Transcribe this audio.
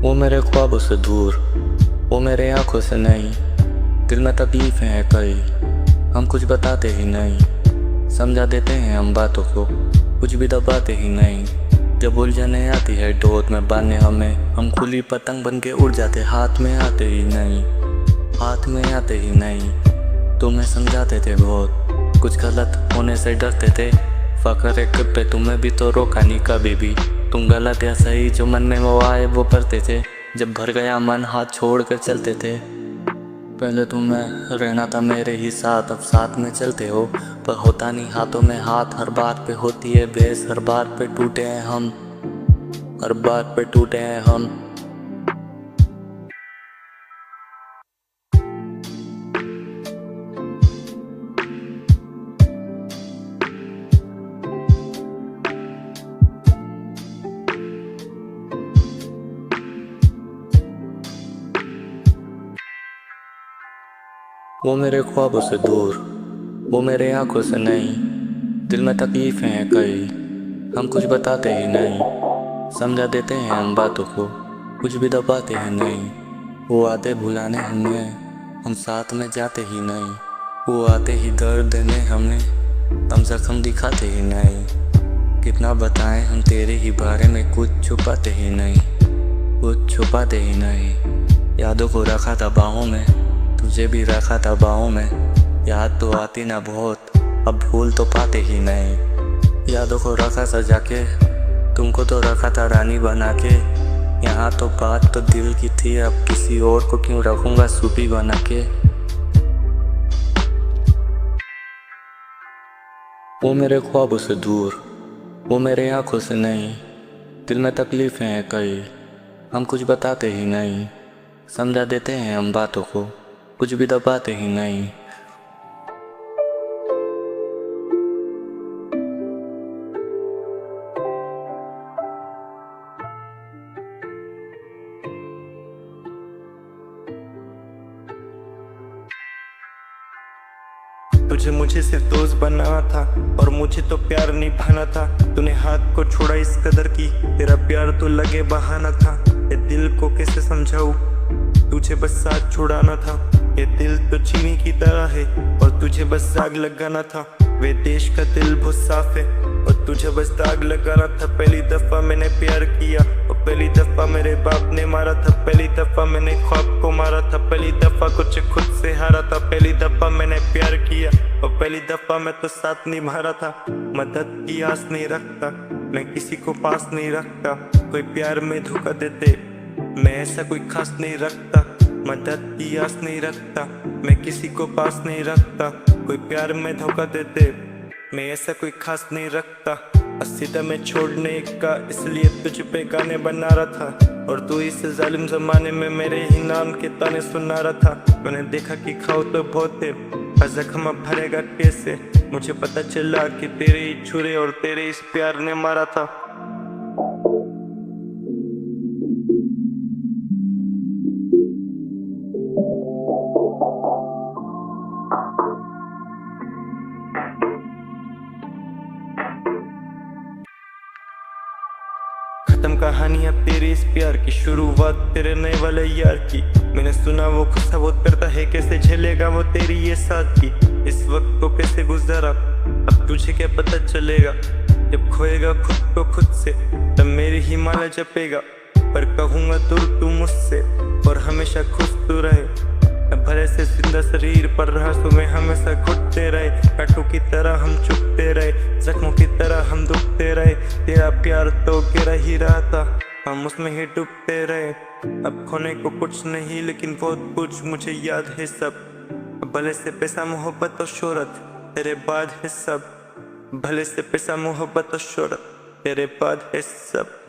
वो मेरे ख्वाबों से दूर, वो मेरे आंखों से नहीं। दिल में तकलीफें हैं कई, हम कुछ बताते ही नहीं। समझा देते हैं हम बातों को, कुछ भी दबाते ही नहीं। जब उलझने आती है डोर में बांधने हमें, हम खुली पतंग बन के उड़ जाते, हाथ में आते ही नहीं, हाथ में आते ही नहीं। तुम्हें समझाते थे बहुत, कुछ गलत होने से डरते थे। फकर एक पे तुम्हें भी तो रोका नहीं कभी भी। तुम गलत या सही जो मन में वो आए वो करते थे। जब भर गया मन हाथ छोड़ कर चलते थे। पहले तुम्हें रहना था मेरे ही साथ, अब साथ में चलते हो पर होता नहीं हाथों में हाथ। हर बात पे होती है बेस, हर बात पे टूटे हैं हम, हर बात पे टूटे हैं हम। वो मेरे ख्वाबों से दूर, वो मेरे आंखों से नहीं। दिल में तकलीफें हैं कई, हम कुछ बताते ही नहीं। समझा देते हैं हम बातों को, कुछ भी दबाते हैं नहीं। वो आते भुलाने हमें, हम साथ में जाते ही नहीं। वो आते ही दर्द देने हमें, हम जख्म दिखाते ही नहीं। कितना बताएं हम तेरे ही बारे में, कुछ छुपाते ही नहीं, कुछ छुपाते ही नहीं। यादों को रखा था बाहों में, तुझे भी रखा था बाहों में। याद तो आती ना बहुत, अब भूल तो पाते ही नहीं। यादों को रखा सजा के, तुमको तो रखा था रानी बना के। यहाँ तो बात तो दिल की थी, अब किसी और को क्यों रखूँगा सूफी बना के। वो मेरे ख्वाबों से दूर, वो मेरे आंखों से नहीं। दिल में तकलीफें हैं कई, हम कुछ बताते ही नहीं। समझा देते हैं हम बातों को, कुछ भी दबाते ही नहीं। तुझे मुझे सिर्फ दोस्त बनाना था और मुझे तो प्यार निभाना था। तूने हाथ को छोड़ा इस कदर की, तेरा प्यार तो लगे बहाना था। ये दिल को कैसे समझाऊं, तुझे बस साथ छुड़ाना था। ये दिल तो चीनी की तरह है और तुझे बस आग लगाना था। वे देश का दिल बहुत साफ है और तुझे बस दाग लगाना था। पहली दफा मैंने प्यार किया और पहली दफा मेरे बाप ने मारा था। पहली दफा मैंने ख्वाब को मारा था, पहली दफा कुछ खुद से हारा था। पहली दफा मैंने प्यार किया और पहली दफा मैं तो साथ निभा रहा था। मदद की आस नहीं रखता, मैं किसी को पास नहीं रखता। कोई प्यार में धोखा देते, मैं ऐसा कोई खास नहीं रखता। मदद की आस नहीं रखता, मैं किसी को पास नहीं रखता। कोई प्यार में धोखा देते, मैं ऐसा कोई खास नहीं रखता। सीधा मैं छोड़ने का इसलिए तुझ पे गाने बना रहा था और तू इस जालिम जमाने में मेरे ही नाम के ताने सुना रहा था। मैंने देखा कि खाओ तो बहुत है, जख्म अब भरेगा कैसे। मुझे पता चला कि तेरे ही छुरे और तेरे इस प्यार ने मारा था। खत्म कहानी अब तेरे इस प्यार की, शुरुआत तेरे नए वाले यार की। मैंने सुना वो गुस्सा बहुत करता है, कैसे झेलेगा वो तेरी ये साथ की। इस वक्त को कैसे गुजारा, अब तुझे क्या पता चलेगा। जब खोएगा खुद को खुद से, तब मेरी ही माला जपेगा। पर कहूँगा दूर तू मुझसे और हमेशा खुश तू रहे। भले से जिंदा शरीर पर रासों में हमेशा घुटते रहे। कांटों की तरह हम चुपते रहे, जख्मों की तरह हम दुखते रहे। तेरा प्यार तो गिरा ही रहा था, हम उसमें ही डूबते रहे। अब खोने को कुछ नहीं लेकिन बहुत कुछ मुझे याद है सब। भले से पैसा मोहब्बत और शोहरत तेरे बाद है सब। भले से पैसा मोहब्बत और शोहरत तेरे बाद है सब।